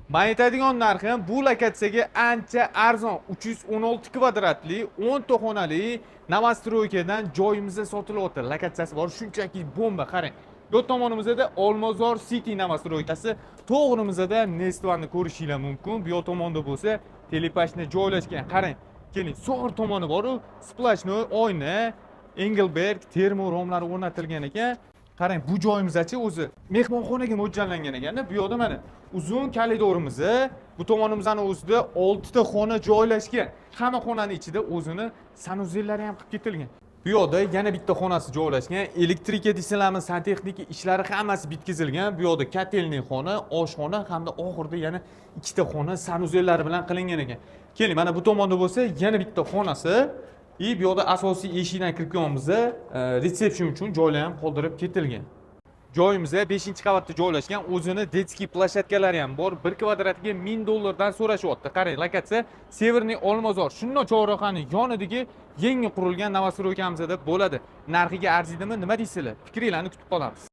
Men aytadigan narxi bu lokatsiyaga ancha arzon. 316 kvadratli, 10 ta xonali Novostroykadan joyimizda sotilyapti. Lokatsiyasi bor, shunchaki bomba. Qarang. Bu tomonimizda Olmazor City Novostroykasi, to'g'rimizda Nestvanni ko'rishingiz mumkin. Bu tomonda bo'lsa, telepashna joylashgan. Qarang. Keling, so'l tomoni bor-ku, splashnoy oyna, Engelberg termoromlari o'rnatilgan ekan. Qarang, bu joyimizchi o'zi mehmonxonaga mo'ljallangan ekanda. Bu yoqda mana uzun koridorimiz, bu tomonimizning o'zida 6 ta xona joylashgan. Hamma xonaning ichida o'zini sanuzellari ham qilib ketilgan. Bu yoqda yana bitta xonasi joylashgan. Elektrika desalarmi, santexnika ishlari hammasi bitkazilgan. Bu yoqda kotelniy xona, oshxona hamda oxirida yana ikkita xona sanuzellari bilan qilingan ekan. Keling, mana bu tomonda bo'lsa yana bitta xonasi. Bu yoqda asosiy eshikdan kirganmiz, resepsiyon uchun joylar ham qoldirib ketilgan. Joyimiz 5-qavatda joylashgan, o'zini detskiy plashatkalari ham bor. 1 kvadratiga $1000 so'rashyapti. Qarang, lokatsiya Severniy Olmazor. Shunday chorrahaning yonidagi yangi qurilgan Novostroykamizda bo'ladi. Narxiga arziydimi, nima deysizlar? Fikringizni kutib qolamiz.